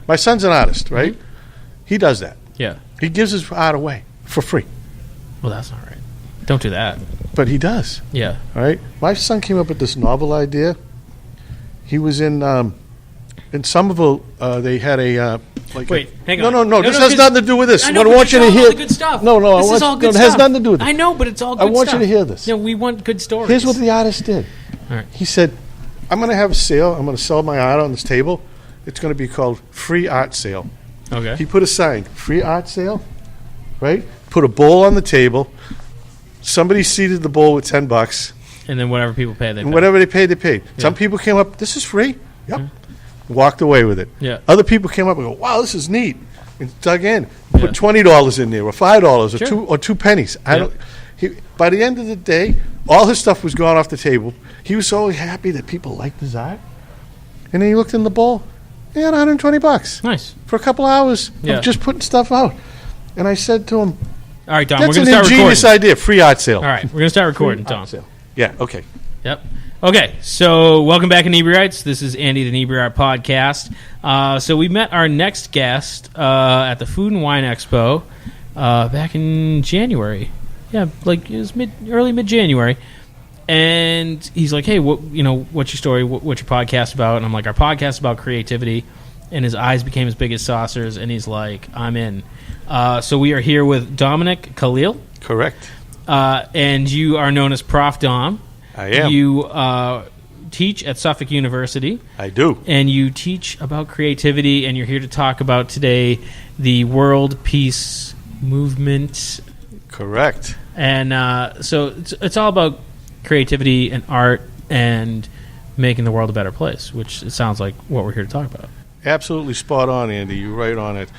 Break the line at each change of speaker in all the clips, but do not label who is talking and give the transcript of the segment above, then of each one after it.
My son's an artist, right? Mm-hmm. He does that.
Yeah.
He gives his art away for free.
Well, that's not right. Don't do that.
But he does.
Yeah.
All right? My son came up with this novel idea. He was in Somerville. They had a...
Wait, hang on.
No. This has nothing to do with this.
I know,
I want you to hear...
all the good stuff.
No.
This is all good stuff.
It has nothing to do with it.
I know, but it's all good stuff.
I want you to hear this.
No, we want good stories.
Here's what the artist did.
All right.
He said, I'm going to have a sale. I'm going to sell my art on this table. It's going to be called Free Art Sale.
Okay.
He put a sign, Free Art Sale, right? Put a bowl on the table. Somebody seated the bowl with $10.
And then whatever people pay, they pay.
And whatever they paid, they paid.
Yeah.
Some people came up, this is free? Yep. Walked away with it.
Yeah.
Other people came up and go, wow, this is neat. And dug in.
Yeah.
Put $20 in there, or $5,
Sure.
or 2 pennies. By the end of the day, all his stuff was gone off the table. He was so happy that people liked his art. And then he looked in the bowl. He had $120.
Nice.
For a couple hours of just putting stuff out. And I said to him,
all right, Tom,
that's
we're going to start
an ingenious
recording.
idea, free art sale.
All right, we're going to start recording, Tom.
Yeah, okay.
Yep. Okay, so welcome back, Inebri-arts. This is Andy, the Inebri-art podcast. So we met our next guest at the Food and Wine Expo back in January. Yeah, like it was early mid-January. And he's like, hey, what's your story? What's your podcast about? And I'm like, our podcast is about creativity. And his eyes became as big as saucers, and he's like, I'm in. So we are here with Dominic Kalil.
Correct.
And you are known as Prof. Dom.
I am.
You teach at Suffolk University.
I do.
And you teach about creativity, and you're here to talk about today the World Peace Movement.
Correct.
And so it's all about creativity and art and making the world a better place, which it sounds like what we're here to talk about.
Absolutely spot on, Andy. You're right on it.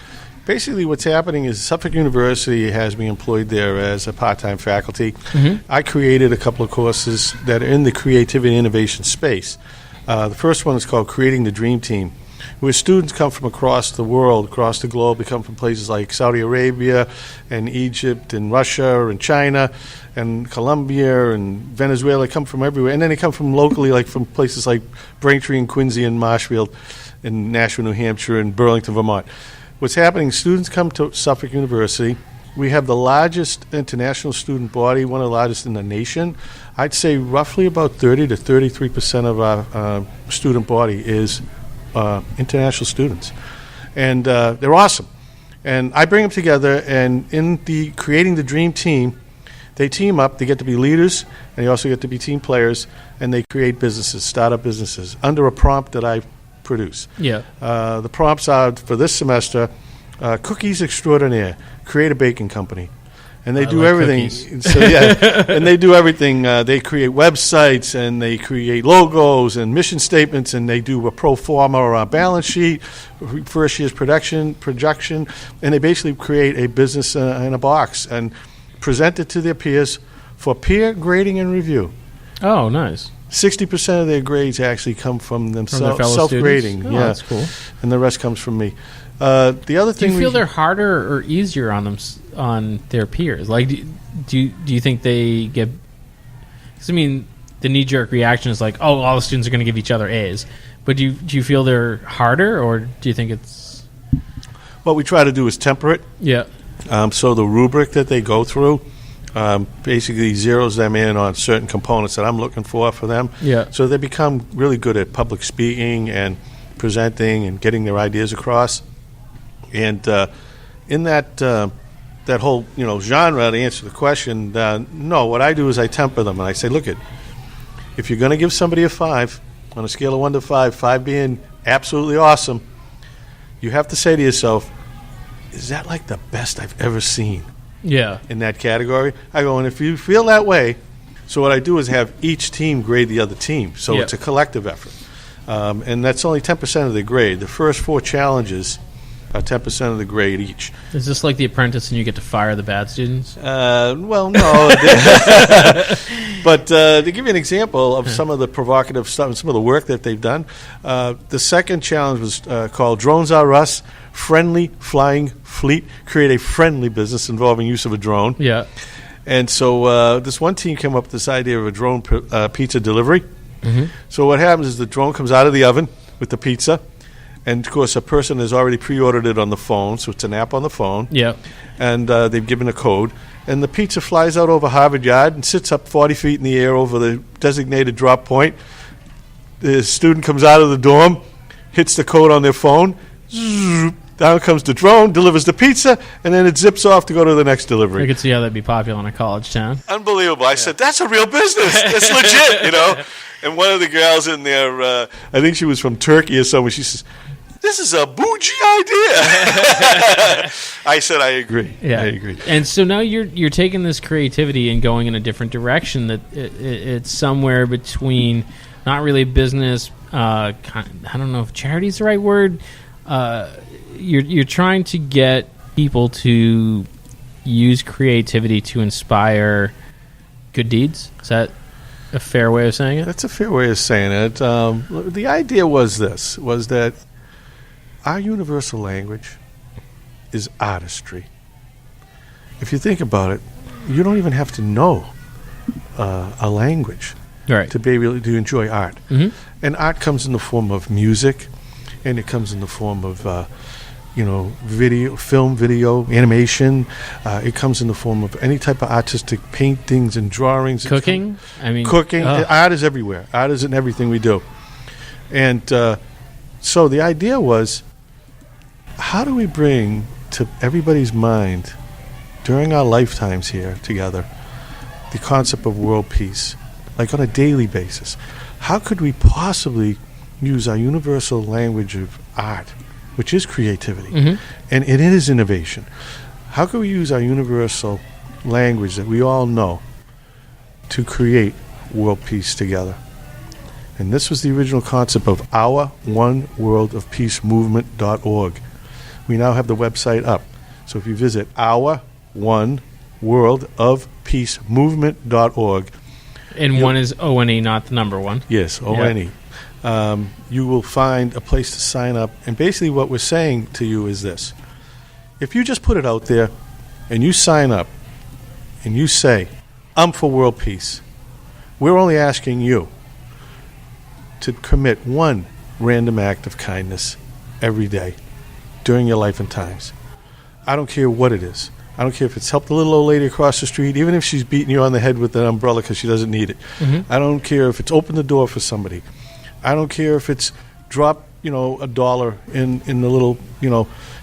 Basically, what's happening is Suffolk University has me employed there as a part-time faculty. Mm-hmm. I created a couple of courses that are in the creativity and innovation space. The first one is called Creating the Dream Team, where students come from across the world, across the globe. They come from places like Saudi Arabia and Egypt and Russia and China and Colombia and Venezuela. They come from everywhere. And then they come from locally, like from places like Braintree and Quincy and Marshfield and Nashua, New Hampshire and Burlington, Vermont. What's happening, students come to Suffolk University. We have the largest international student body, one of the largest in the nation. I'd say roughly about 30 to 33% of our student body is international students. And they're awesome. And I bring them together, and in the Creating the Dream Team, they team up. They get to be leaders, and they also get to be team players, and they create businesses, startup businesses, under a prompt that I produce.
Yeah.
The prompts are for this semester: cookies extraordinaire, create a baking company, and they do everything. So and they do everything. They create websites, and they create logos and mission statements, and they do a pro forma or a balance sheet, first year's projection, and they basically create a business in a box and present it to their peers for peer grading and review.
Oh, nice.
60% of their grades actually come from themselves,
their fellow
self-grading.
Students? Oh,
yeah,
that's cool.
And the rest comes from me. The other thing,
do you feel they're harder or easier on them on their peers? Like, do you think they get? Because I mean, the knee-jerk reaction is like, oh, all the students are going to give each other A's. But do you feel they're harder, or do you think it's?
What we try to do is temper it.
Yeah.
So the rubric that they go through basically zeroes them in on certain components that I'm looking for them.
Yeah.
So they become really good at public speaking and presenting and getting their ideas across. And in that whole genre, to answer the question, no. What I do is I temper them, and I say, look, if you're going to give somebody a 5 on a scale of 1 to 5, 5 being absolutely awesome, you have to say to yourself, is that like the best I've ever seen?
Yeah.
In that category, I go, and if you feel that way, so what I do is have each team grade the other team, so it's a collective effort, and that's only 10% of the grade. The first 4 challenges are 10% of the grade each.
Is this like The Apprentice, and you get to fire the bad students?
Well, no, but to give you an example of some of the provocative stuff and some of the work that they've done, the second challenge was called "Drones Are Us." Friendly flying fleet, create a friendly business involving use of a drone.
Yeah.
And so this one team came up with this idea of a drone pizza delivery. Mm-hmm. So what happens is the drone comes out of the oven with the pizza, And, of course, a person has already pre-ordered it on the phone, so it's an app on the phone.
Yeah.
And they've given a code. And the pizza flies out over Harvard Yard and sits up 40 feet in the air over the designated drop point. The student comes out of the dorm, hits the code on their phone, zzz, down comes the drone, delivers the pizza, and then it zips off to go to the next delivery.
I could see how that'd be popular in a college town.
Unbelievable. I said, that's a real business. It's legit, you know. And one of the girls in there, I think she was from Turkey or somewhere, she says, this is a bougie idea. I said, I agree.
Yeah.
I agree.
And so now you're taking this creativity and going in a different direction. That it's somewhere between not really business. I don't know if charity is the right word. You're trying to get people to use creativity to inspire good deeds. Is that a fair way of saying it?
That's a fair way of saying it. The idea was that our universal language is artistry. If you think about it, you don't even have to know a language to be able to enjoy art.
Mm-hmm.
And art comes in the form of music, and it comes in the form of video, film, video, animation. It comes in the form of any type of artistic paintings and drawings.
Cooking?
Cooking. Art is everywhere. Art is in everything we do. And so the idea was, how do we bring to everybody's mind during our lifetimes here together the concept of world peace, like on a daily basis? How could we possibly use our universal language of art, which is creativity, and it is innovation? How can we use our universal language that we all know to create world peace together? And this was the original concept of our One World of Peace Movement.org. We now have the website up. So if you visit our One World of Peace Movement.org.
And one is O-N-E, not the number one.
Yes, O-N-E. You will find a place to sign up. And basically what we're saying to you is this. If you just put it out there and you sign up and you say, I'm for world peace, we're only asking you to commit one random act of kindness every day during your life and times. I don't care what it is. I don't care if it's helped the little old lady across the street, even if she's beating you on the head with an umbrella because she doesn't need it. I don't care if it's opened the door for somebody. I don't care if it's dropped, $1 in the little,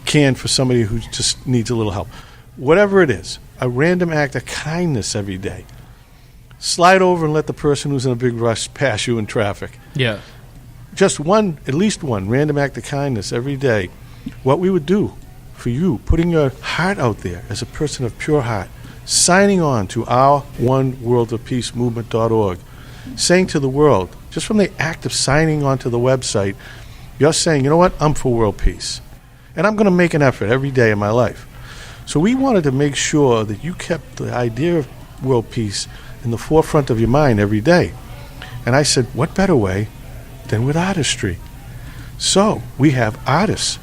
can for somebody who just needs a little help. Whatever it is, a random act of kindness every day. Slide over and let the person who's in a big rush pass you in traffic.
Yeah.
Just at least one random act of kindness every day. What we would do for you, putting your heart out there as a person of pure heart, signing on to our One World of Peace Movement.org, saying to the world, just from the act of signing on to the website, you're saying, you know what, I'm for world peace. And I'm going to make an effort every day of my life. So we wanted to make sure that you kept the idea of world peace in the forefront of your mind every day. And I said, what better way than with artistry? So we have artists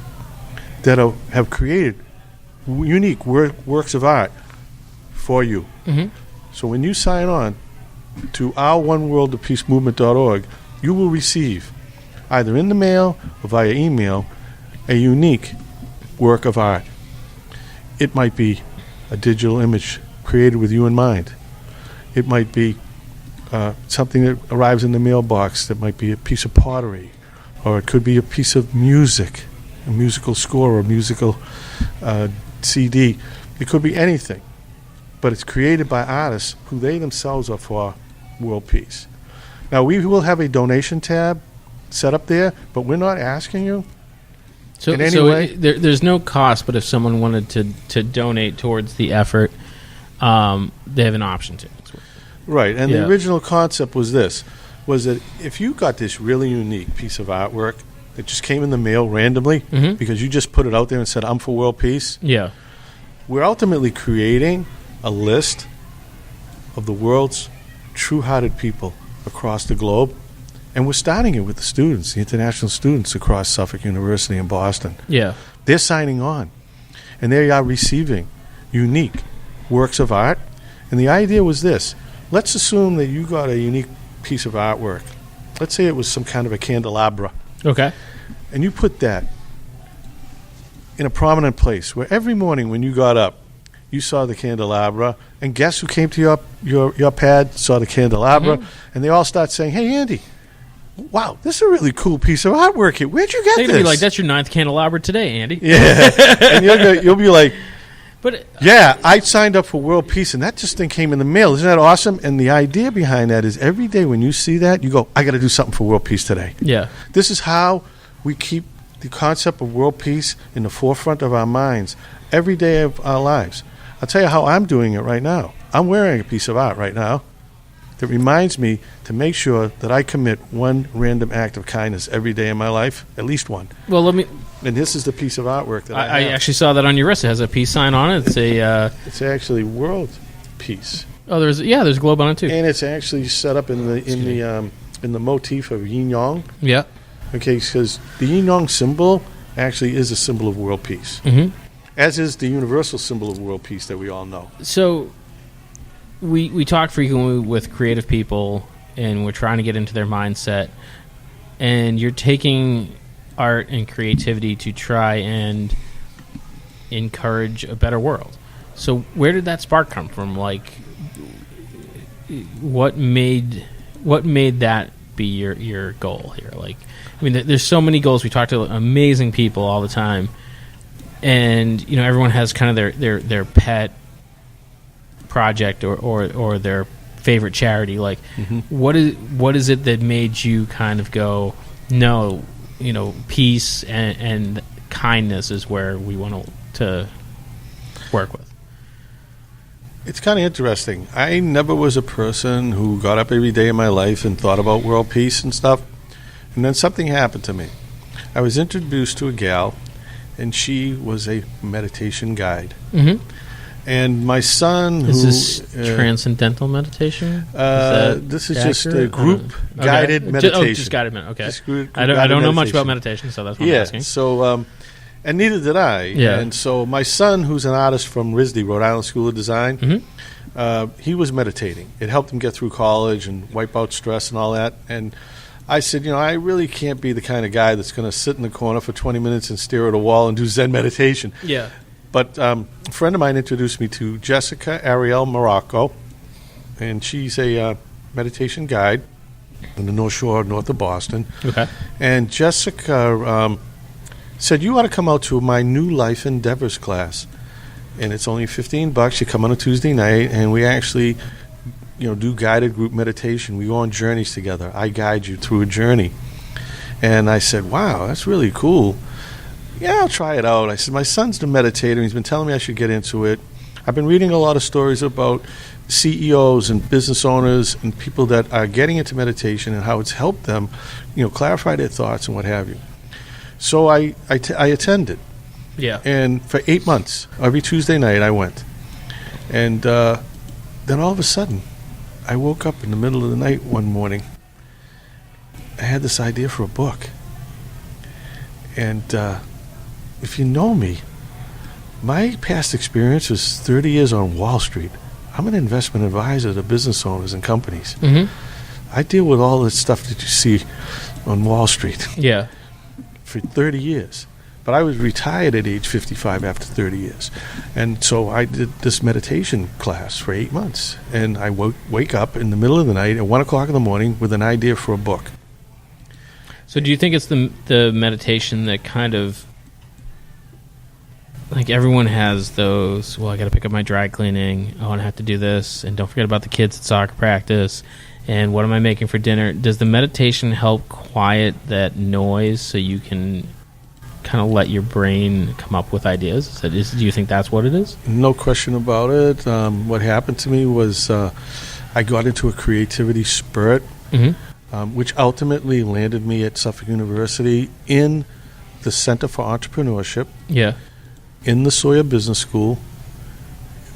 that have created unique works of art for you. So when you sign on to our One World of Peace Movement.org, you will receive, either in the mail or via email, a unique work of art. It might be a digital image created with you in mind. It might be something that arrives in the mailbox that might be a piece of pottery, or it could be a piece of music, a musical score or a musical CD. It could be anything, but it's created by artists who they themselves are for world peace. Now, we will have a donation tab set up there, but we're not asking you in any way.
There's no cost, but if someone wanted to donate towards the effort, they have an option to.
Right, and the original concept was this, was that if you got this really unique piece of artwork that just came in the mail randomly, because you just put it out there and said, I'm for world peace, we're ultimately creating a list of the world's true-hearted people across the globe, and we're starting it with the students, the international students across Suffolk University in Boston. They're signing on, and they are receiving unique works of art, and the idea was this. Let's assume that you got a unique piece of artwork. Let's say it was some kind of a candelabra.
Okay.
and you put that in a prominent place where every morning when you got up, you saw the candelabra, and guess who came to your pad, saw the candelabra, and they all start saying, "Hey, Andy, wow, this is a really cool piece of artwork here. Where'd you get
They're
this?"
gonna be like, "That's your 9th candelabra today, Andy."
Yeah, and you'll be like,
But
"Yeah, I signed up for world peace, and that just thing came in the mail. Isn't that awesome?" And the idea behind that is every day when you see that, you go, "I got to do something for world peace today."
yeah,
This is how we keep the concept of world peace in the forefront of our minds every day of our lives. I'll tell you how I'm doing it right now. I'm wearing a piece of art right now that reminds me to make sure that I commit one random act of kindness every day in my life, at least one.
well, let me.
And this is the piece of artwork that I
I
have.
actually saw that on your wrist. It has a peace sign on it. It's a.
It's actually world peace,
There's a globe on it too.
and it's actually set up in the motif of yin yang.
Yeah.
Okay, because the yin yang symbol actually is a symbol of world peace.
Mm-hmm.
As is the universal symbol of world peace that we all know.
So, we talk frequently with creative people, and we're trying to get into their mindset. And you're taking art and creativity to try and encourage a better world. So, where did that spark come from? Like, what made that be your goal here? Like, I mean, there's so many goals. We talk to amazing people all the time. And everyone has kind of their pet project or their favorite charity. Like, what is it that made you kind of go, no, peace and kindness is where we want to work with?
It's kind of interesting. I never was a person who got up every day in my life and thought about world peace and stuff. And then something happened to me. I was introduced to a gal, and she was a meditation guide.
Mm-hmm.
And my son,
Is this transcendental meditation?
This is just a group guided meditation.
Just guided meditation. Okay.
Just group
I don't know much
meditation.
about meditation, so that's what I'm asking.
So, and neither did I.
Yeah.
And so my son, who's an artist from RISD, Rhode Island School of Design, he was meditating. It helped him get through college and wipe out stress and all that. And I said, I really can't be the kind of guy that's going to sit in the corner for 20 minutes and stare at a wall and do Zen meditation.
Yeah.
But a friend of mine introduced me to Jessica Ariel Morocco, and she's a meditation guide in the North Shore, north of Boston.
Okay.
And Jessica said, "You ought to come out to my New Life Endeavors class, and it's only $15. You come on a Tuesday night, and we actually, do guided group meditation. We go on journeys together. I guide you through a journey." And I said, "Wow, that's really cool. Yeah, I'll try it out." I said, "My son's a meditator. He's been telling me I should get into it. I've been reading a lot of stories about CEOs and business owners and people that are getting into meditation and how it's helped them, clarify their thoughts and what have you." So I attended.
Yeah.
And for 8 months, every Tuesday night I went. And then all of a sudden, I woke up in the middle of the night one morning. I had this idea for a book. And if you know me, my past experience was 30 years on Wall Street. I'm an investment advisor to business owners and companies.
Mm-hmm.
I deal with all this stuff that you see on Wall Street
Yeah.
for 30 years. But I was retired at age 55 after 30 years. And so I did this meditation class for 8 months. And I wake up in the middle of the night at 1 o'clock in the morning with an idea for a book.
So do you think it's the meditation that kind of, like, everyone has those, well, I got to pick up my dry cleaning, oh, and I have to do this, and don't forget about the kids at soccer practice, and what am I making for dinner? Does the meditation help quiet that noise so you can kind of let your brain come up with ideas? Do you think that's what it is?
No question about it. What happened to me was I got into a creativity spurt, which ultimately landed me at Suffolk University in the Center for Entrepreneurship,
Yeah.
in the Sawyer Business School.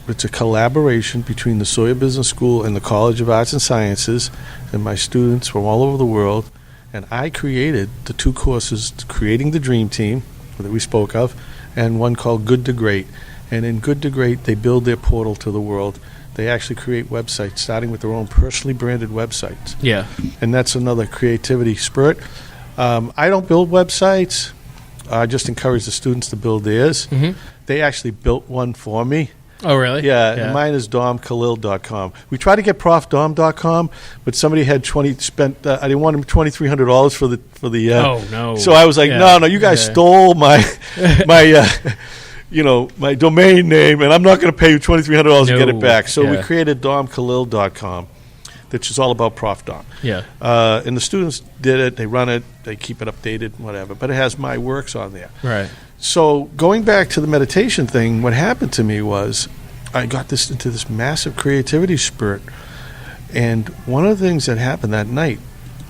It's a collaboration between the Sawyer Business School and the College of Arts and Sciences, and my students from all over the world. And I created the 2 courses, Creating the Dream Team, that we spoke of, and one called Good to Great. And in Good to Great, they build their portal to the world. They actually create websites, starting with their own personally branded websites.
Yeah.
And that's another creativity spurt. I don't build websites. I just encourage the students to build theirs.
Mm-hmm.
They actually built one for me.
Oh, really?
Yeah, and mine is domkalil.com. We tried to get profdom.com, but somebody had spent. I didn't want him $2,300 for the.
Oh no!
So I was like, no, you guys stole my my domain name, and I'm not going to pay you $2,300 to get it back. So we created domkalil.com, which is all about Prof Dom.
Yeah.
And the students did it. They run it. They keep it updated, whatever. But it has my works on there.
Right.
So going back to the meditation thing, what happened to me was I got into this massive creativity spurt. And one of the things that happened that night,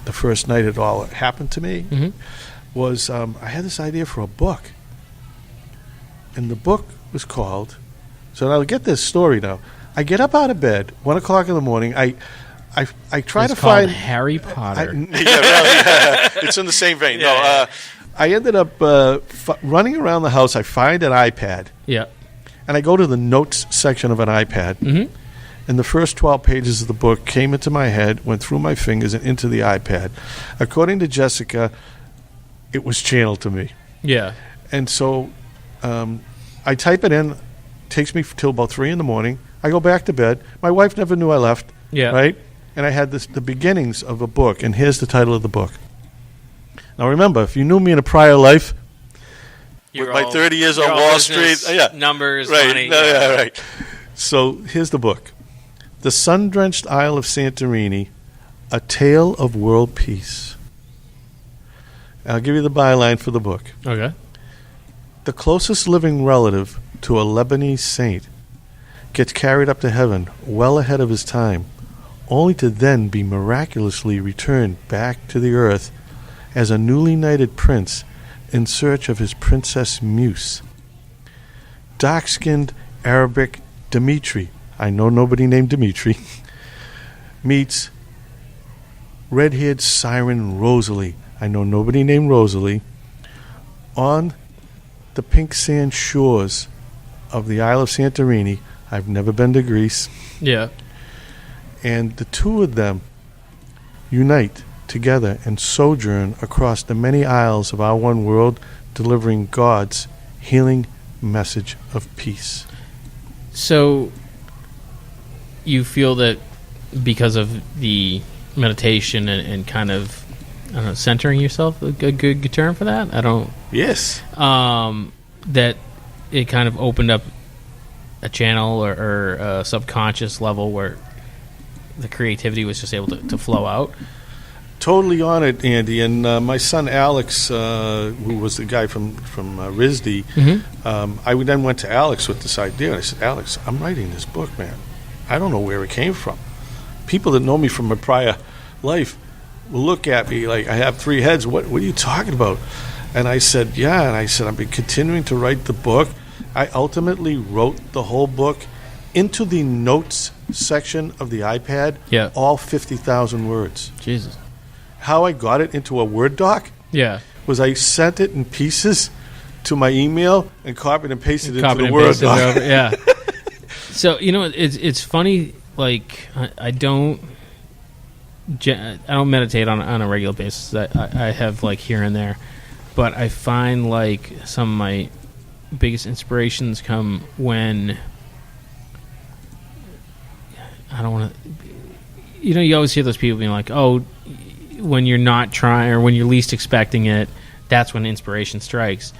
the first night it all happened to me, was I had this idea for a book. And the book was called, so now get this story now. I get up out of bed, 1 o'clock in the morning. I try to find
Harry Potter.
It's in the same vein. I ended up running around the house. I find an iPad.
Yeah.
And I go to the notes section of an iPad. Mm-hmm. And the first 12 pages of the book came into my head, went through my fingers and into the iPad. According to Jessica, it was channeled to me.
Yeah.
And so I type it in. Takes me till about 3 in the morning. I go back to bed. My wife never knew I left.
Yeah.
Right? And I had the beginnings of a book. And here's the title of the book. Now, remember, if you knew me in a prior life, with my 30 years on Wall Street,
numbers,
right,
money.
Right. So here's the book. The Sun-Drenched Isle of Santorini, A Tale of World Peace. And I'll give you the byline for the book.
Okay.
The closest living relative to a Lebanese saint gets carried up to heaven well ahead of his time, only to then be miraculously returned back to the earth as a newly knighted prince in search of his princess Muse. Dark-skinned Arabic Dimitri, I know nobody named Dimitri, meets red-haired siren Rosalie, I know nobody named Rosalie, on the pink sand shores of the Isle of Santorini. I've never been to Greece.
Yeah.
And the two of them unite together and sojourn across the many isles of our one world, delivering God's healing message of peace.
So you feel that because of the meditation and kind of, I don't know, centering yourself, a good term for that? I don't...
Yes.
That it kind of opened up a channel or a subconscious level where the creativity was just able to flow out?
Totally on it, Andy. And my son Alex, who was the guy from RISD, I then went to Alex with this idea. And I said, Alex, I'm writing this book, man. I don't know where it came from. People that know me from my prior life will look at me like I have three heads. What are you talking about? And I said, yeah. And I said, I've been continuing to write the book. I ultimately wrote the whole book into the notes section of the iPad, all 50,000 words.
Jesus.
How I got it into a Word doc was I sent it in pieces to my email and copied and pasted it into the Word doc.
So, it's funny, like, I don't meditate on a regular basis. I have, like, here and there. But I find, like, some of my biggest inspirations come when I don't want to... you always hear those people being like, oh, when you're not trying or when you're least expecting it, that's when inspiration strikes.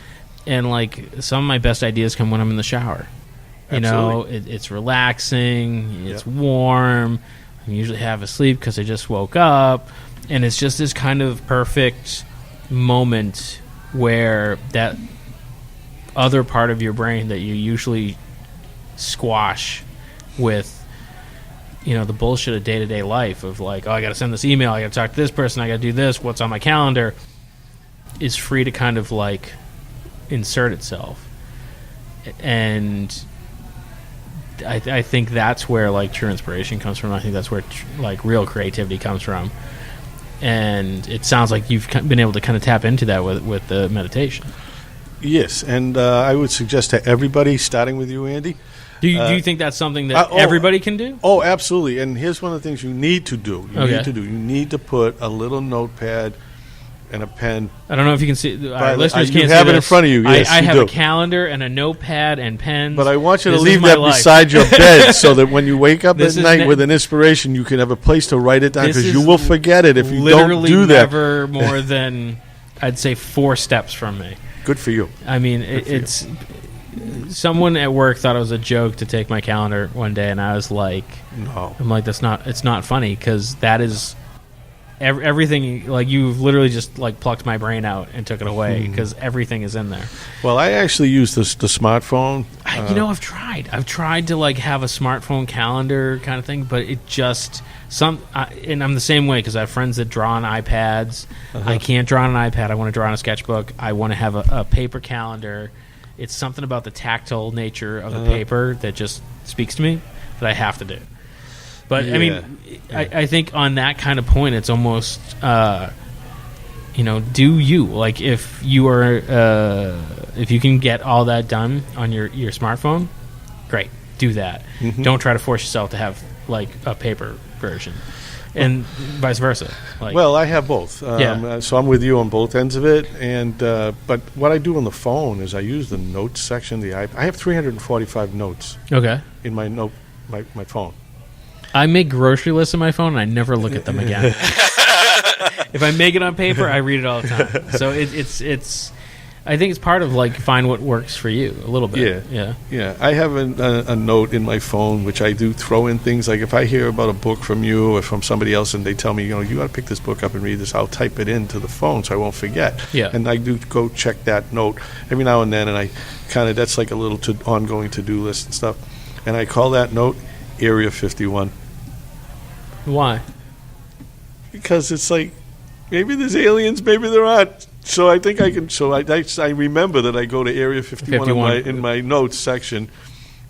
And, like, some of my best ideas come when I'm in the shower. It's relaxing, it's warm, I'm usually half asleep because I just woke up, and it's just this kind of perfect moment where that other part of your brain that you usually squash with the bullshit of day-to-day life of like, oh, I got to send this email, I got to talk to this person, I got to do this, what's on my calendar, is free to kind of like insert itself. And I think that's where like true inspiration comes from. I think that's where like real creativity comes from. And it sounds like you've been able to kind of tap into that with the meditation. Yes,
and I would suggest to everybody, starting with you, Andy.
Do you think that's something that everybody can do?
Oh, absolutely. And here's one of the things you need to do. You need to put a little notepad and a pen.
I don't know if you can see. Our listeners
you
can't
have
see
it in
this.
front of you. Yes,
I
you
have
do.
a calendar and a notepad and pens.
But I want you to
This
leave
is my
that
life.
beside your bed so that when you wake up
This
at
is
night with an inspiration, you can have a place to write it down,
This
because
is
you will forget it if you don't
Literally
do that.
never more than, I'd say, 4 steps from me.
Good for you.
I mean, it's... Someone at work thought it was a joke to take my calendar one day, and I was like,
No.
I'm like, it's not funny, because that is everything. Like, you've literally just like plucked my brain out and took it away, because everything is in there.
Well, I actually use the smartphone.
I've tried to like have a smartphone calendar kind of thing, but it just and I'm the same way, because I have friends that draw on iPads. I can't draw on an iPad. I want to draw on a sketchbook. I want to have a paper calendar. It's something about the tactile nature of the paper that just speaks to me that I have to do. But I mean, I think on that kind of point, it's almost, do you, like, if you are, if you can get all that done on your smartphone, great, do that. Don't try to force yourself to have like a paper version. And vice versa. Like,
Well, I have both. So I'm with you on both ends of it. And but what I do on the phone is I use the notes section. I have 345 notes
okay.
in my my phone.
I make grocery lists on my phone, and I never look at them again. If I make it on paper, I read it all the time. So it's. I think it's part of like find what works for you a little bit.
Yeah. I have a note in my phone which I do throw in things like if I hear about a book from you or from somebody else and they tell me, you got to pick this book up and read this, I'll type it into the phone so I won't forget.
Yeah.
And I do go check that note every now and then, and I that's like a little ongoing to-do list and stuff. And I call that note Area 51.
Why?
Because it's like maybe there's aliens, maybe there aren't. So I think I can. So I remember that I go to Area 51, in my notes section,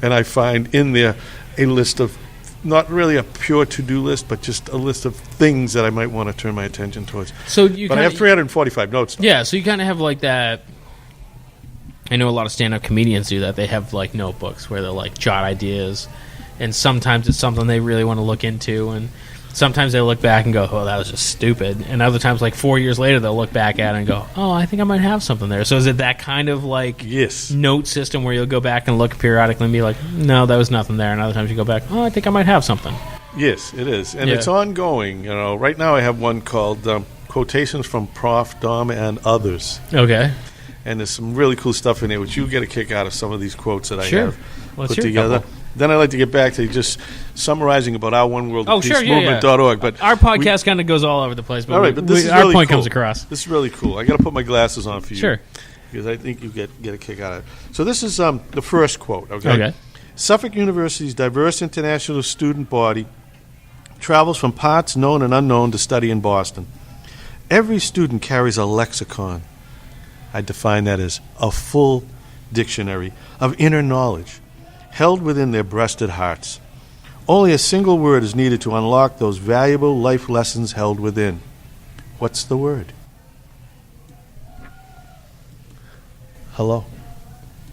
and I find in there a list of not really a pure to-do list, but just a list of things that I might want to turn my attention towards.
So
but I have 345 notes. Though.
Yeah, so you kind of have like that. I know a lot of stand-up comedians do that. They have like notebooks where they'll like jot ideas, and sometimes it's something they really want to look into, and sometimes they look back and go, oh, that was just stupid. And other times, like 4 years later, they'll look back at it and go, oh, I think I might have something there. So is it that kind of like note system where you'll go back and look periodically and be like, no, that was nothing there. And other times you go back, oh, I think I might have something.
Yes, it is. And it's ongoing. Right now I have one called Quotations from Prof, Dom, and Others.
Okay.
And there's some really cool stuff in there, which you get a kick out of some of these quotes that I have
Let's
put
hear
together.
couple.
Then I'd like to get back to just summarizing about our One World
Oh,
Peace
sure,
Movement.org. But
our podcast kind of goes all over the place, but,
all right, but this is
our
really
point
cool.
comes across.
This is really cool. I got to put my glasses on for you.
Sure.
Because I think you get a kick out of it. So this is the first quote,
Okay.
Suffolk University's diverse international student body travels from parts known and unknown to study in Boston. Every student carries a lexicon. I define that as a full dictionary of inner knowledge held within their breasted hearts. Only a single word is needed to unlock those valuable life lessons held within. What's the word? Hello.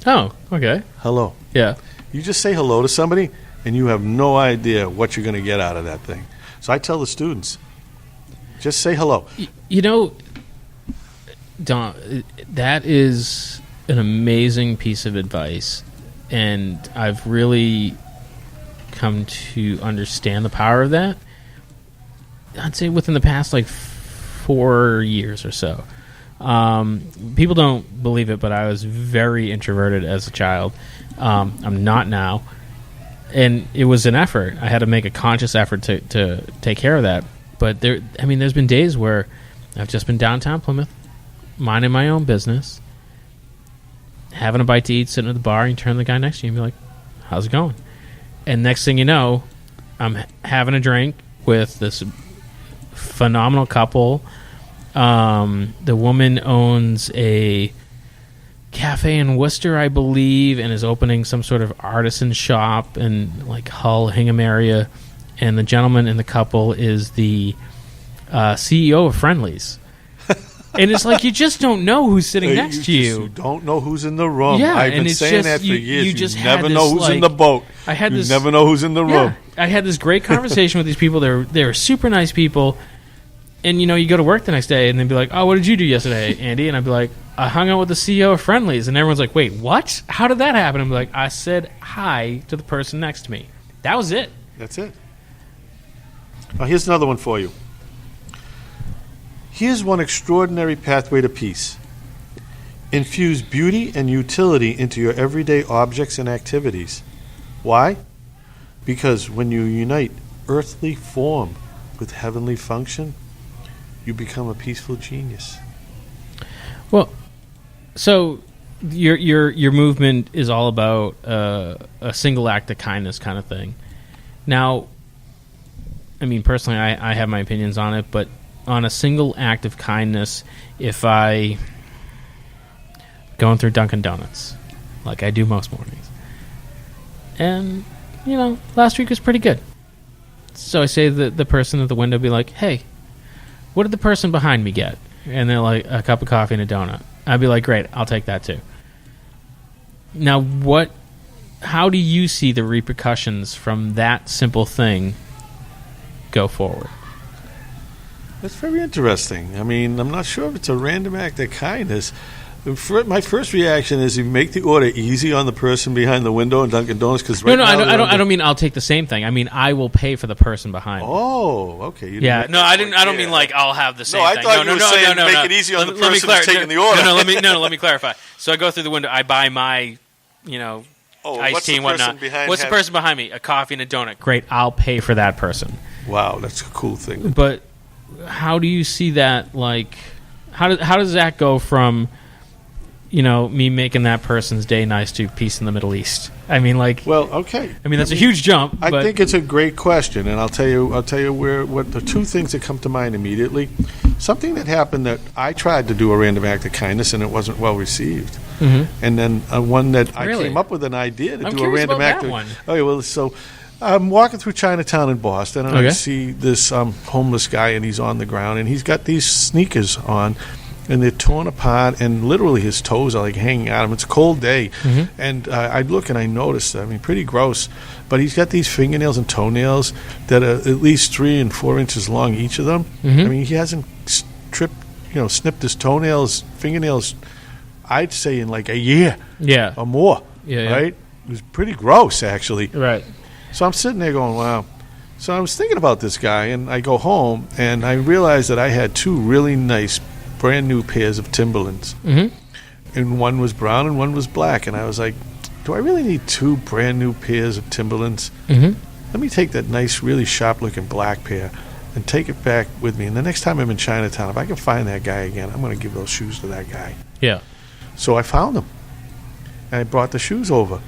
Oh, okay.
Hello.
Yeah.
You just say hello to somebody, and you have no idea what you're going to get out of that thing. So I tell the students, just say hello.
Don, that is an amazing piece of advice, and I've really come to understand the power of that. I'd say within the past 4 years or so. People don't believe it, but I was very introverted as a child. I'm not now, and it was an effort. I had to make a conscious effort to take care of that. But there's been days where I've just been downtown Plymouth, minding my own business, having a bite to eat, sitting at the bar, and you turn to the guy next to you and be like, how's it going? And next thing you know, I'm having a drink with this phenomenal couple. The woman owns a cafe in Worcester, I believe, and is opening some sort of artisan shop in Hull, Hingham area. And the gentleman in the couple is the CEO of Friendly's. And it's like you just don't know who's sitting next to you.
You don't know who's in the room.
Yeah,
I've been
and it's
saying
just,
that for years.
you just
never know who's in the boat. You never know who's in the room.
I had this great conversation with these people. They were super nice people. And, you go to work the next day, and they'd be like, oh, what did you do yesterday, Andy? And I'd be like, I hung out with the CEO of Friendly's. And everyone's like, wait, what? How did that happen? I'm like, I said hi to the person next to me. That was it.
That's it. Now, here's another one for you. Here's one extraordinary pathway to peace. Infuse beauty and utility into your everyday objects and activities. Why? Because when you unite earthly form with heavenly function, you become a peaceful genius.
Well, so your movement is all about a single act of kindness kind of thing. Now, I mean, personally, I have my opinions on it, but on a single act of kindness, if I going through Dunkin' Donuts, like I do most mornings, and last week was pretty good. So I say to the person at the window, be like, hey, what did the person behind me get? And they're like, a cup of coffee and a donut. I'd be like, great, I'll take that too. Now, how do you see the repercussions from that simple thing go forward?
That's very interesting. I mean, I'm not sure if it's a random act of kindness. My first reaction is you make the order easy on the person behind the window in Dunkin' Donuts because
I don't mean I'll take the same thing. I mean I will pay for the person behind me.
Oh, okay.
I don't mean like I'll have the same thing.
I thought you were saying make it easy on the person who's taking the order.
Let me clarify. So I go through the window. I buy my, iced tea and whatnot. What's the person behind me? A coffee and a donut. Great. I'll pay for that person.
Wow, that's a cool thing.
But how do you see that? Like, how does that go from me making that person's day nice to peace in the Middle East? I mean, like,
well, okay.
I mean, that's a huge jump.
I think it's a great question, and I'll tell you what the two things that come to mind immediately. Something that happened that I tried to do a random act of kindness, and it wasn't well received. Mm-hmm. And then one that I came up with an idea to do a random act of. Okay, well, so I'm walking through Chinatown in Boston, and I see this homeless guy, and he's on the ground, and he's got these sneakers on. And they're torn apart, and literally his toes are like hanging out of him. It's a cold day, and I look and I notice. I mean, pretty gross. But he's got these fingernails and toenails that are at least 3 and 4 inches long, each of them. Mm-hmm. I mean, he hasn't snipped his fingernails. I'd say in like a year, or more. Right? It was pretty gross, actually.
Right.
So I'm sitting there going, wow. So I was thinking about this guy, and I go home and I realized that I had 2 really nice brand new pairs of Timberlands, and one was brown and one was black, and I was like, do I really need 2 brand new pairs of Timberlands? Let me take that nice, really sharp looking black pair and take it back with me, and the next time I'm in Chinatown, if I can find that guy again, I'm going to give those shoes to that guy. So I found them, and I brought the shoes over,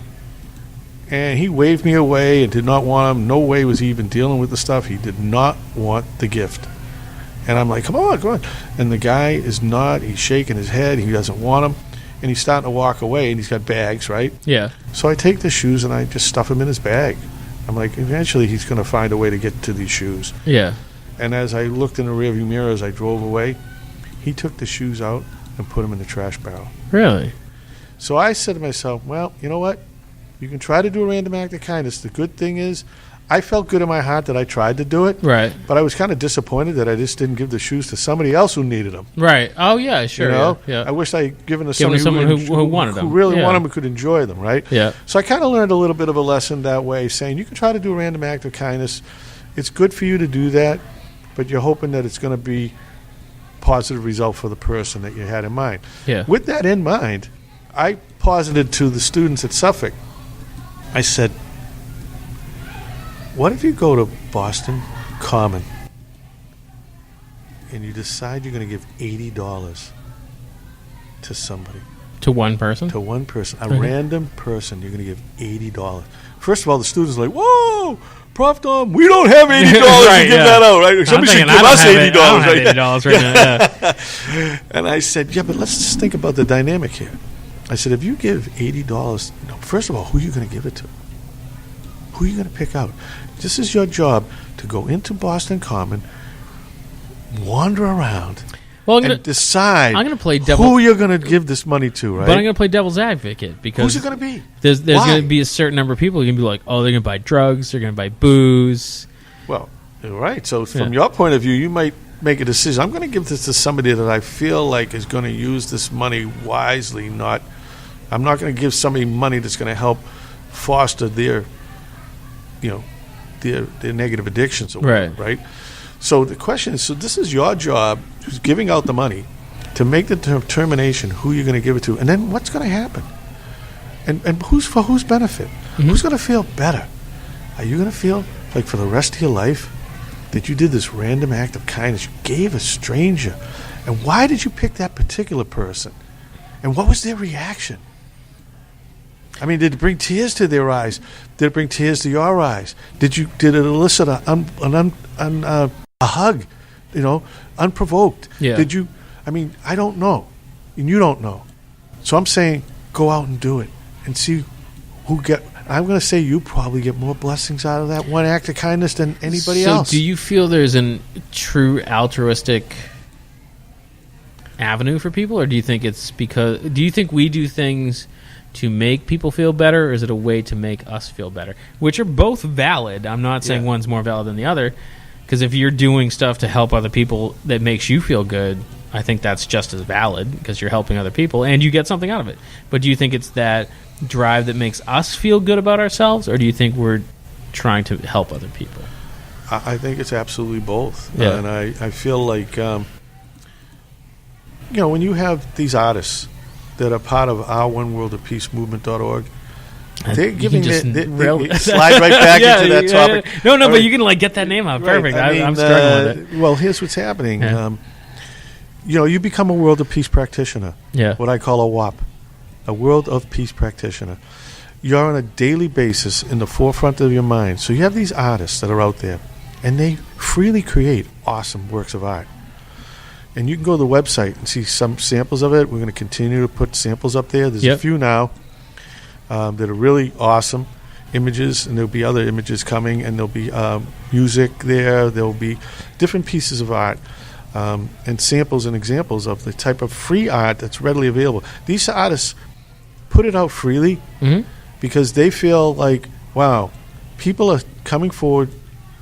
and he waved me away and did not want them. No way was he even dealing with the stuff. He did not want the gift. And I'm like, come on. And the guy is not. He's shaking his head. He doesn't want them. And he's starting to walk away, and he's got bags, right? Yeah. So I take the shoes, and I just stuff them in his bag. I'm like, eventually he's going to find a way to get to these shoes. Yeah. And as I looked in the rearview mirror as I drove away, he took the shoes out and put them in the trash barrel. Really? So I said to myself, well, you know what? You can try to do a random act of kindness. The good thing is, I felt good in my heart that I tried to do it. Right. But I was kind of disappointed that I just didn't give the shoes to somebody else who needed them.
Right. Oh, yeah, sure.
Yeah. I wish I had given to
someone who wanted them.
Who really wanted them and could enjoy them, right? Yeah. So I kind of learned a little bit of a lesson that way, saying you can try to do a random act of kindness. It's good for you to do that, but you're hoping that it's going to be a positive result for the person that you had in mind. Yeah. With that in mind, I posited to the students at Suffolk, I said, what if you go to Boston Common and you decide you're going to give $80 to somebody?
To one person?
To one person. A random person, you're going to give $80. First of all, the students are like, whoa, Prof. Tom, we don't have $80 to give that out, right? Somebody should give us $80.
$80 right now.
And I said, yeah, but let's just think about the dynamic here. I said, if you give $80, first of all, who are you going to give it to? Who are you going to pick out? This is your job to go into Boston Common, wander around, and decide who you're going to give this money to, right?
But I'm going to play devil's advocate because
who's it going to be?
There's going to be a certain number of people who are going to be like, oh, they're going to buy drugs, they're going to buy booze.
Well, right. So from your point of view, you might make a decision. I'm going to give this to somebody that I feel like is going to use this money wisely. I'm not going to give somebody money that's going to help foster their negative addictions or whatever, right? So the question is, so this is your job, who's giving out the money, to make the determination who you're going to give it to, and then what's going to happen, and whose benefit? Mm-hmm. Who's going to feel better? Are you going to feel like for the rest of your life that you did this random act of kindness, you gave a stranger, and why did you pick that particular person, and what was their reaction? I mean, did it bring tears to their eyes? Did it bring tears to your eyes? Did it elicit a hug, unprovoked?
Yeah.
Did you? I mean, I don't know, and you don't know. So I'm saying, go out and do it, and see who get. I'm going to say you probably get more blessings out of that one act of kindness than anybody else.
So, do you feel there's a true altruistic avenue for people, or do you think it's because? Do you think we do things to make people feel better, or is it a way to make us feel better? Which are both valid. I'm not saying one's more valid than the other, because if you're doing stuff to help other people that makes you feel good, I think that's just as valid because you're helping other people and you get something out of it. But do you think it's that drive that makes us feel good about ourselves, or do you think we're trying to help other people?
I think it's absolutely both.
Yeah.
And I feel like, when you have these artists that are part of our One World of Peace movement.org, they're giving they slide right back into that topic.
No, but you can get that name out. Perfect.
Right.
I'm struggling with it.
Well, here's what's happening.
Yeah.
You become a World of Peace practitioner.
Yeah.
What I call a WOP, a World of Peace practitioner. You're on a daily basis in the forefront of your mind. So you have these artists that are out there, and they freely create awesome works of art. And you can go to the website and see some samples of it. We're going to continue to put samples up there. There's a few now that are really awesome images, and there'll be other images coming, and there'll be music there. There'll be different pieces of art and samples and examples of the type of free art that's readily available. These artists put it out freely because they feel like, wow, people are coming forward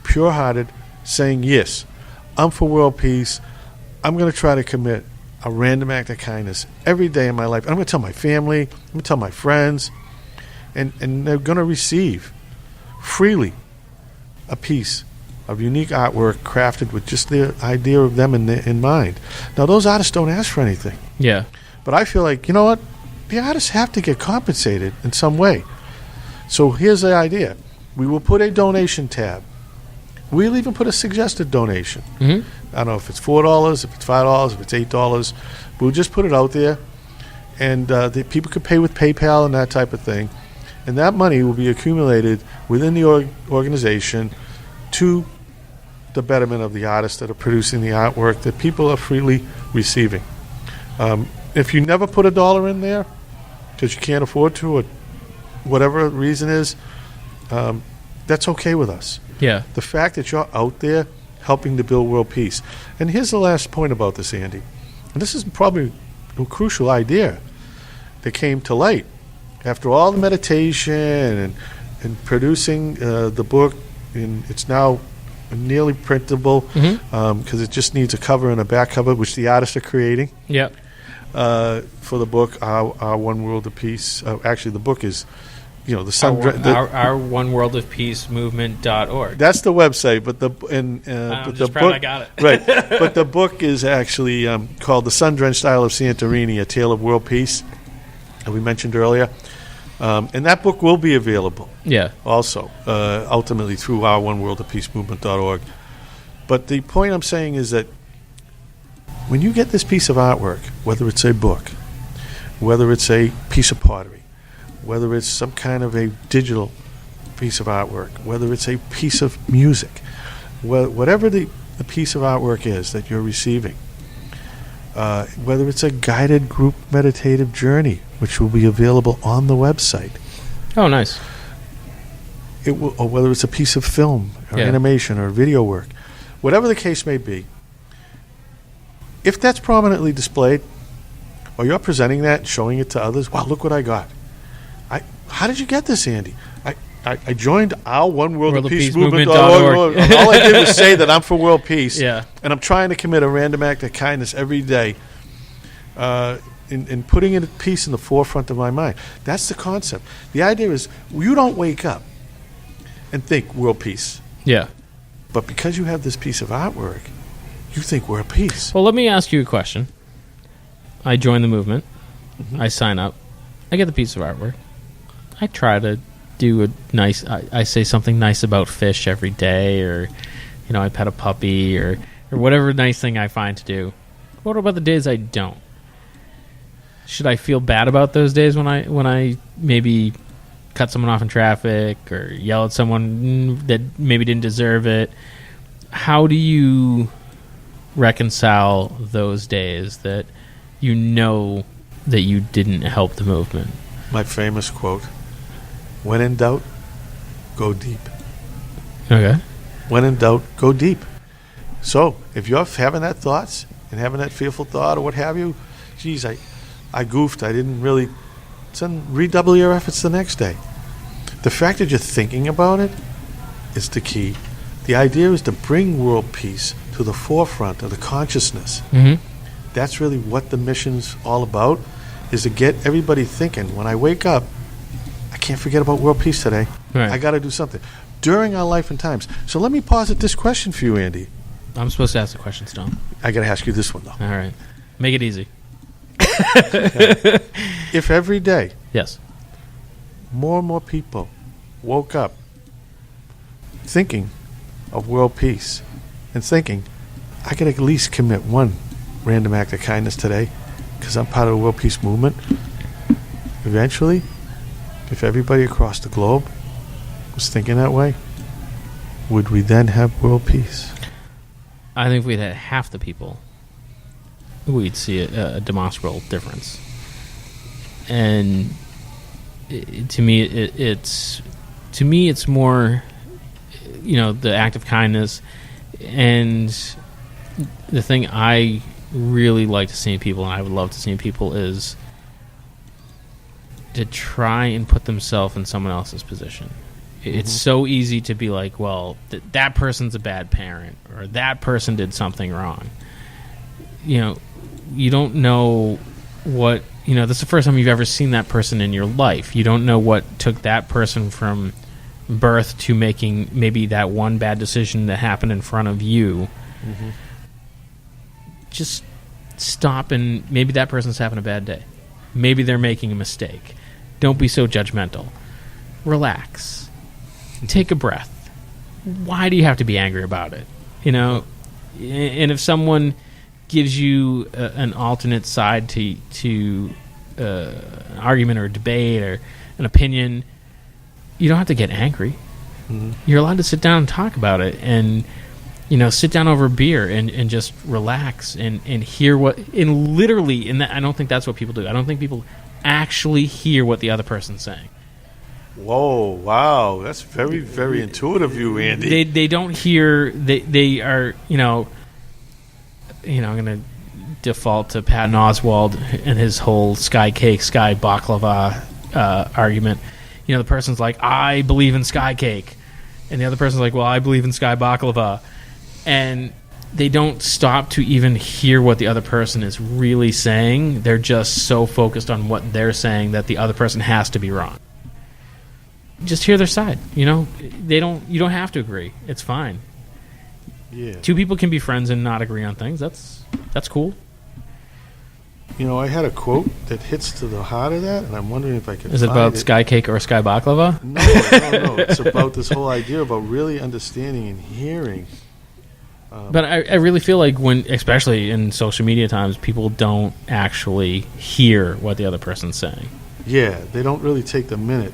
pure-hearted saying, yes, I'm for world peace. I'm going to try to commit a random act of kindness every day in my life. And I'm going to tell my family, I'm going to tell my friends, and they're going to receive freely a piece of unique artwork crafted with just the idea of them in mind. Now, those artists don't ask for anything.
Yeah.
But I feel like, you know what? The artists have to get compensated in some way. So here's the idea. We will put a donation tab. We'll even put a suggested donation.
Mm-hmm.
I don't know if it's $4, if it's $5, if it's $8. We'll just put it out there, and the people could pay with PayPal and that type of thing. And that money will be accumulated within the organization to the betterment of the artists that are producing the artwork that people are freely receiving. If you never put $1 in there because you can't afford to, or whatever the reason is, that's okay with us.
Yeah.
The fact that you're out there helping to build world peace. And here's the last point about this, Andy. And this is probably a crucial idea that came to light after all the meditation and producing the book. And it's now nearly printable because it just needs a cover and a back cover, which the artists are creating.
Yeah.
For the book, Our One World of Peace. Actually, the book is, the sun.
Our One World of Peace movement.org.
That's the website, but the
I'm
the
proud
book,
I got it.
Right. But the book is actually called The Sun-Drenched Isle of Santorini: A Tale of World Peace, that we mentioned earlier. And that book will be available.
Yeah.
Also, ultimately through our One World of Peace movement.org. But the point I'm saying is that when you get this piece of artwork, whether it's a book, whether it's a piece of pottery, whether it's some kind of a digital piece of artwork, whether it's a piece of music, whatever the piece of artwork is that you're receiving, whether it's a guided group meditative journey, which will be available on the website.
Oh, nice.
Or whether it's a piece of film or animation or video work, whatever the case may be, if that's prominently displayed, or you're presenting that, showing it to others, wow, look what I got. How did you get this, Andy? I joined our One World,
World
of
of
Peace
Peace
movement.
movement.org.
All I did was say that I'm for world peace.
Yeah.
And I'm trying to commit a random act of kindness every day in putting peace in the forefront of my mind. That's the concept. The idea is you don't wake up and think world peace.
Yeah.
But because you have this piece of artwork, you think we're at peace.
Well, let me ask you a question. I join the movement.
Mm-hmm.
I sign up. I get the piece of artwork. I try to do a nice... I say something nice about fish every day, or, I pet a puppy, or whatever nice thing I find to do. What about the days I don't? Should I feel bad about those days when I maybe cut someone off in traffic or yell at someone that maybe didn't deserve it? How do you reconcile those days that that you didn't help the movement?
My famous quote, when in doubt, go deep.
Okay.
When in doubt, go deep. So if you're having that thoughts and having that fearful thought or what have you, geez, I goofed. I didn't really... Then redouble your efforts the next day. The fact that you're thinking about it is the key. The idea is to bring world peace to the forefront of the consciousness.
Mm-hmm.
That's really what the mission's all about, is to get everybody thinking, when I wake up, I can't forget about world peace today.
Right.
I got to do something. During our life and times. So let me posit this question for you, Andy.
I'm supposed to ask the question, Stone.
I got to ask you this one, though.
All right. Make it easy.
If every day
Yes.
more and more people woke up thinking of world peace and thinking, I could at least commit one random act of kindness today because I'm part of the world peace movement, eventually, if everybody across the globe was thinking that way, would we then have world peace?
I think if we'd had half the people, we'd see a demonstrable difference. And to me, it's more, the act of kindness. And the thing I really like to see in people, and I would love to see in people, is to try and put themselves in someone else's position. It's so easy to be like, well, that person's a bad parent, or that person did something wrong. You don't know what, that's the first time you've ever seen that person in your life. You don't know what took that person from birth to making maybe that one bad decision that happened in front of you. Mm-hmm. Just stop, and maybe that person's having a bad day. Maybe they're making a mistake. Don't be so judgmental. Relax. Take a breath. Why do you have to be angry about it? And if someone gives you an alternate side to an argument or a debate or an opinion, you don't have to get angry. Mm-hmm. You're allowed to sit down and talk about it, and sit down over a beer and just relax and hear literally, and I don't think that's what people do. I don't think people actually hear what the other person's saying.
Whoa, wow, that's very, very intuitive of you, Andy.
They don't hear, they are, I'm going to default to Patton Oswalt and his whole sky cake, sky baklava argument. The person's like, I believe in sky cake. And the other person's like, well, I believe in sky baklava. And they don't stop to even hear what the other person is really saying. They're just so focused on what they're saying that the other person has to be wrong. Just hear their side. You don't have to agree. It's fine.
Yeah.
Two people can be friends and not agree on things. That's cool.
I had a quote that hits to the heart of that, and I'm wondering if I can.
Is it about sky cake or sky baklava?
No. It's about this whole idea about really understanding and hearing.
But I really feel like especially in social media times, people don't actually hear what the other person's saying.
Yeah, they don't really take the minute.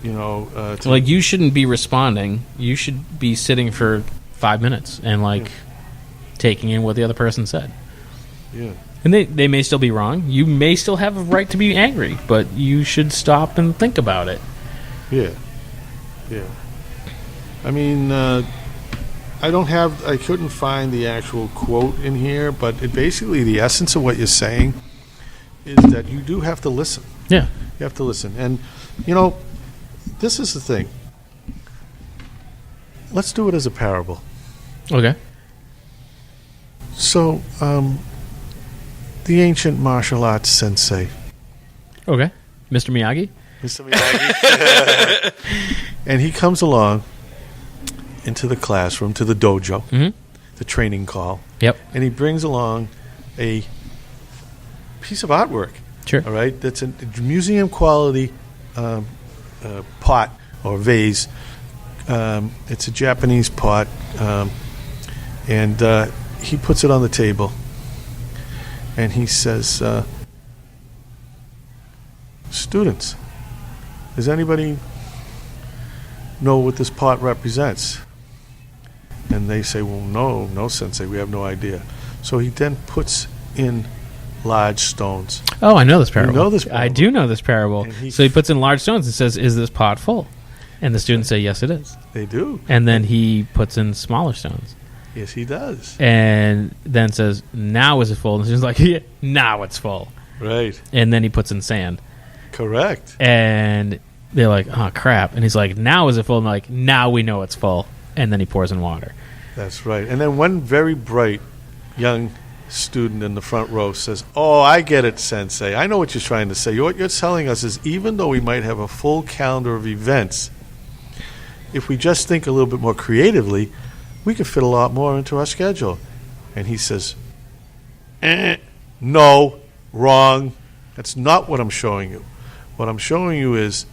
Like, you shouldn't be responding. You should be sitting for 5 minutes and taking in what the other person said.
Yeah.
And they may still be wrong. You may still have a right to be angry, but you should stop and think about it.
Yeah. Yeah. I mean, I couldn't find the actual quote in here, but basically the essence of what you're saying is that you do have to listen.
Yeah.
You have to listen. And, this is the thing. Let's do it as a parable.
Okay.
So, the ancient martial arts sensei,
Okay. Mr. Miyagi?
Mr. Miyagi, and he comes along into the classroom, to the dojo, the training call,
Yep.
and he brings along a piece of artwork.
Sure.
All right, that's a museum quality pot or vase. It's a Japanese pot, and he puts it on the table, and he says, "Students, does anybody know what this pot represents?" And they say, "Well, no, Sensei, we have no idea." So he then puts in large stones.
Oh, I know this parable.
You know this parable.
I do know this parable. So he puts in large stones and says, "Is this pot full?" And the students say, "Yes, it is."
They do.
And then he puts in smaller stones.
Yes, he does.
And then says, "Now is it full?" And the student's like, "Yeah, now it's full."
Right.
And then he puts in sand.
Correct.
And they're like, "Oh, crap." And he's like, "Now is it full?" And they're like, "Now we know it's full." And then he pours in water.
That's right. And then one very bright young student in the front row says, "Oh, I get it, Sensei. I know what you're trying to say. What you're telling us is even though we might have a full calendar of events, if we just think a little bit more creatively, we could fit a lot more into our schedule." And he says, "No, wrong. That's not what I'm showing you. What I'm showing you is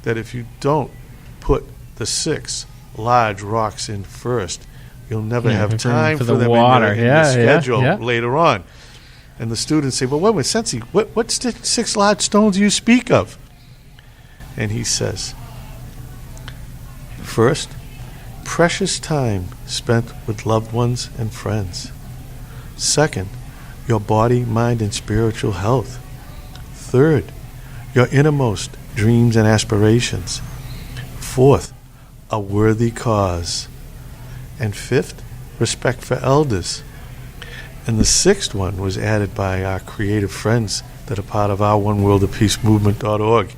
that if you don't put the 6 large rocks in first, you'll never have time for
the
them
water.
in your schedule later on." And the students say, "Well, wait a minute, Sensei, what's the 6 large stones you speak of?" And he says, "First, precious time spent with loved ones and friends. Second, your body, mind, and spiritual health. Third, your innermost dreams and aspirations. Fourth, a worthy cause. And fifth, respect for elders." And the 6th one was added by our creative friends that are part of our One World of Peace movement.org.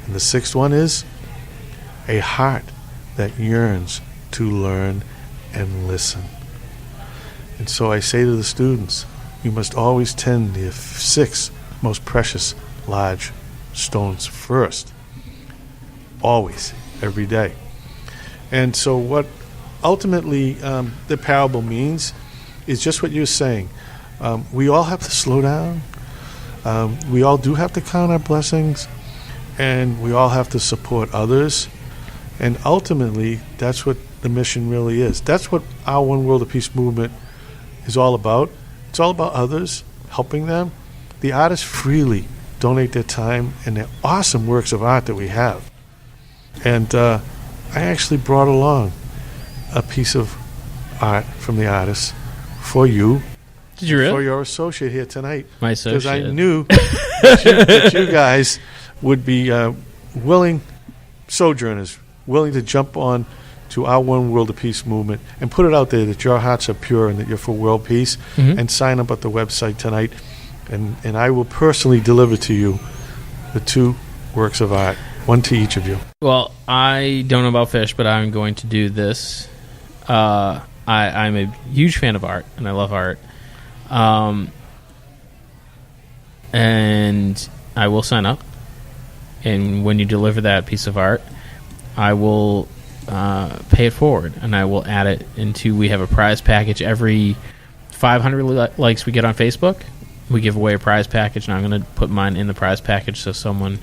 And the 6th one is a heart that yearns to learn and listen. And so I say to the students, you must always tend the 6 most precious large stones first. Always, every day. And so what ultimately the parable means is just what you're saying. We all have to slow down. We all do have to count our blessings. And we all have to support others. And ultimately, that's what the mission really is. That's what our One World of Peace movement is all about. It's all about others, helping them. The artists freely donate their time and their awesome works of art that we have. And I actually brought along a piece of art from the artist for you.
Did you really?
For your associate here tonight.
My associate.
Because I knew that you guys would be willing sojourners, willing to jump on to our One World of Peace movement and put it out there that your hearts are pure and that you're for world peace, and sign up at the website tonight. And I will personally deliver to you the 2 works of art, one to each of you.
Well, I don't know about fish, but I'm going to do this. I'm a huge fan of art, and I love art. And I will sign up. And when you deliver that piece of art, I will pay it forward, and I will add it into. We have a prize package every 500 likes we get on Facebook. We give away a prize package, and I'm going to put mine in the prize package so someone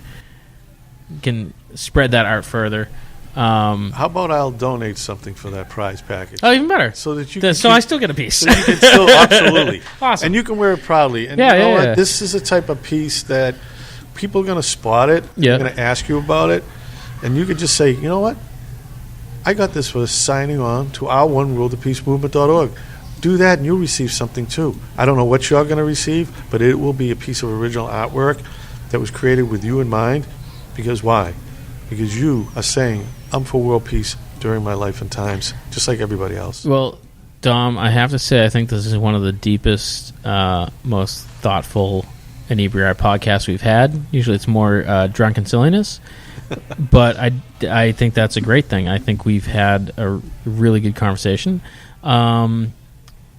can spread that art further.
How about I'll donate something for that prize package?
Oh, even better.
So that you
so I still get a piece.
So you can still, absolutely.
Awesome.
And you can wear it proudly. And
Yeah,
you know
yeah,
what?
yeah.
This is a type of piece that people are going to spot it.
Yeah.
They're going to ask you about it. And you could just say, you know what? I got this for signing on to our One World of Peace movement.org. Do that and you'll receive something too. I don't know what you're going to receive, but it will be a piece of original artwork that was created with you in mind. Because why? Because you are saying, I'm for world peace during my life and times, just like everybody else.
Well, Dom, I have to say, I think this is one of the deepest, most thoughtful Inebri-art podcasts we've had. Usually it's more drunken silliness, but I think that's a great thing. I think we've had a really good conversation.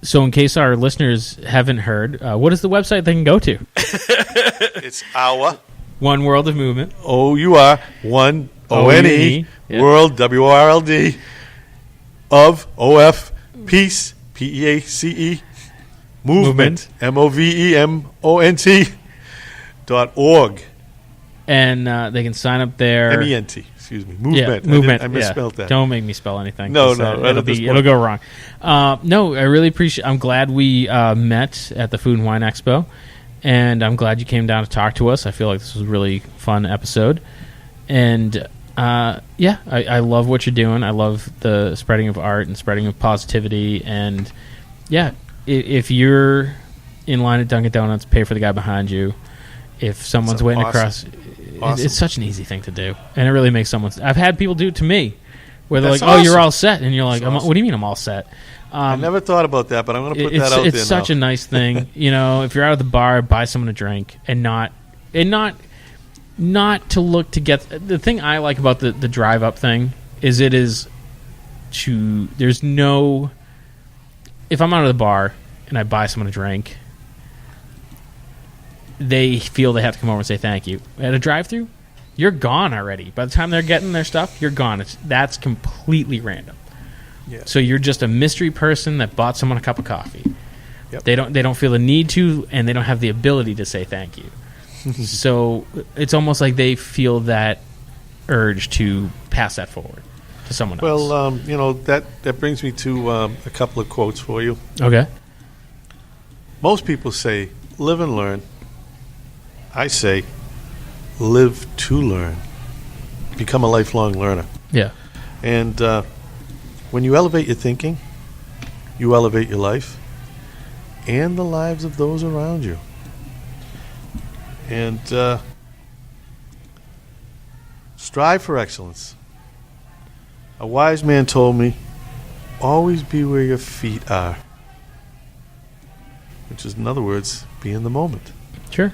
So in case our listeners haven't heard, what is the website they can go to?
It's our
One World of Movement.
OUR, one ONE,
Yep.
World, WRLD, of OF, Peace, PEACE, Movement, MOVEMONT, .org.
And they can sign up there.
MENT, excuse me. Movement.
Yeah, movement.
I misspelled that.
Don't make me spell anything.
No,
'cause,
right at this point.
it'll go wrong. No, I really appreciate. I'm glad we met at the Food and Wine Expo, and I'm glad you came down to talk to us. I feel like this was a really fun episode, and I love what you're doing. I love the spreading of art and spreading of positivity, and if you're in line at Dunkin' Donuts, pay for the guy behind you. If someone's
That's
waiting
awesome.
across.
Awesome.
It's such an easy thing to do, and it really makes someone. I've had people do it to me, where they're
That's
like, "Oh, you're
awesome.
all set," and you're like,
That's awesome.
"What do you mean I'm all set?"
I never thought about that, but I'm going to put that out there
It's such
now.
a nice thing, if you're out at the bar, buy someone a drink, and not to look to get. The thing I like about the drive up thing is there's no. If I'm out of the bar and I buy someone a drink, they feel they have to come over and say thank you. At a drive-through, you're gone already. By the time they're getting their stuff, you're gone. That's completely random.
Yeah.
So you're just a mystery person that bought someone a cup of coffee.
Yep.
They don't feel the need to, and they don't have the ability to say thank you. So it's almost like they feel that urge to pass that forward to someone else.
Well, that brings me to a couple of quotes for you.
Okay.
Most people say, live and learn. I say, live to learn. Become a lifelong learner.
Yeah.
And when you elevate your thinking, you elevate your life and the lives of those around you. And strive for excellence. A wise man told me, always be where your feet are. Which is, in other words, be in the moment.
Sure.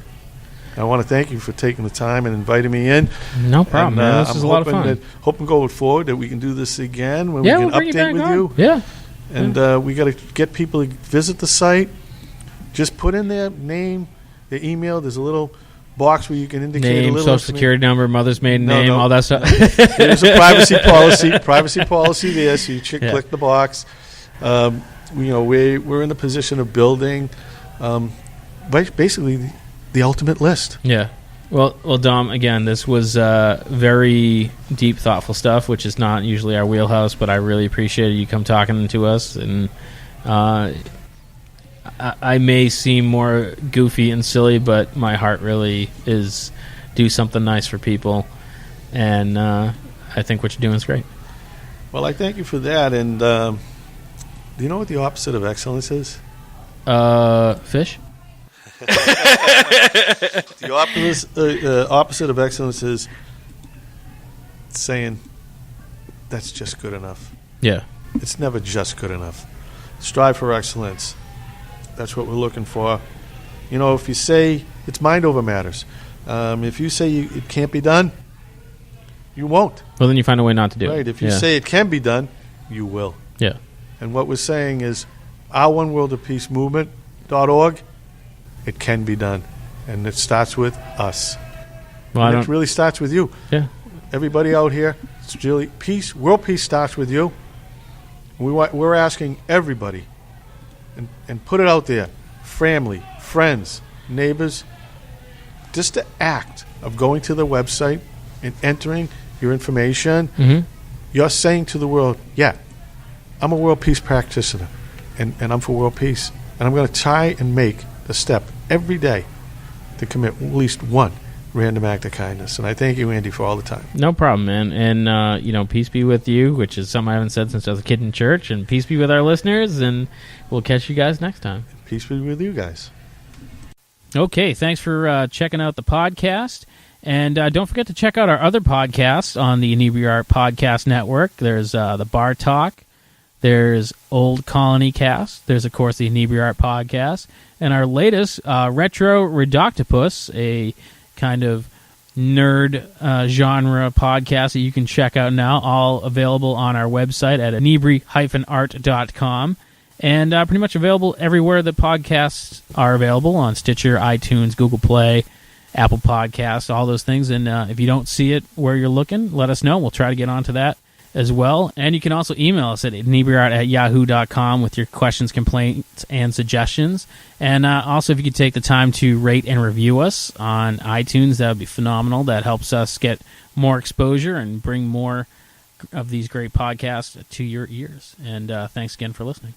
I want to thank you for taking the time and inviting me in.
No problem,
And,
man. This
I'm
is a lot of fun.
Hoping going forward that we can do this again when
Yeah,
we
we'll
can
bring you
update
back
with
on.
you.
Yeah.
And we got to get people to visit the site. Just put in their name, their email. There's a little box where you can indicate a
Name,
little
social
information.
security number, mother's maiden
No,
name,
no.
all that stuff.
There's a privacy policy there, so you
Yeah.
click the box. We're in the position of building, basically the ultimate list.
Yeah. Well, Dom, again, this was very deep, thoughtful stuff, which is not usually our wheelhouse, but I really appreciated you come talking to us. And I may seem more goofy and silly, but my heart really is do something nice for people. And I think what you're doing is great.
Well, I thank you for that. And do you know what the opposite of excellence is?
Fish?
The opposite of excellence is saying that's just good enough.
Yeah.
It's never just good enough. Strive for excellence. That's what we're looking for. If you say it's mind over matters, if you say it can't be done, you won't.
Well, then you find a way not to do it.
Right? If you say it can be done, you will.
Yeah.
And what we're saying is our One World of Peace movement.org, it can be done. And it starts with us.
Well,
And it really starts with you.
Yeah.
Everybody out here, it's really peace. World peace starts with you. We're asking everybody, and put it out there, family, friends, neighbors, just the act of going to the website and entering your information.
Mm-hmm.
You're saying to the world, yeah, I'm a world peace practitioner, and I'm for world peace. And I'm going to try and make the step every day to commit at least one random act of kindness. And I thank you, Andy, for all the time.
No problem, man. And, peace be with you, which is something I haven't said since I was a kid in church. And peace be with our listeners. And we'll catch you guys next time.
Peace be with you guys.
Okay, thanks for checking out the podcast. And don't forget to check out our other podcasts on the Inebri-art Podcast Network. There's the Bar Talk. There's Old Colony Cast. There's, of course, the Inebri-art Podcast. and our latest, Retro Redoctopus, a kind of nerd genre podcast that you can check out now, all available on our website at inebri-art.com, and pretty much available everywhere that podcasts are available, on Stitcher, iTunes, Google Play, Apple Podcasts, all those things. And if you don't see it where you're looking, let us know. We'll try to get onto that as well. And you can also email us at inebri-art@yahoo.com with your questions, complaints, and suggestions. And also, if you could take the time to rate and review us on iTunes, that would be phenomenal. That helps us get more exposure and bring more of these great podcasts to your ears. And thanks again for listening.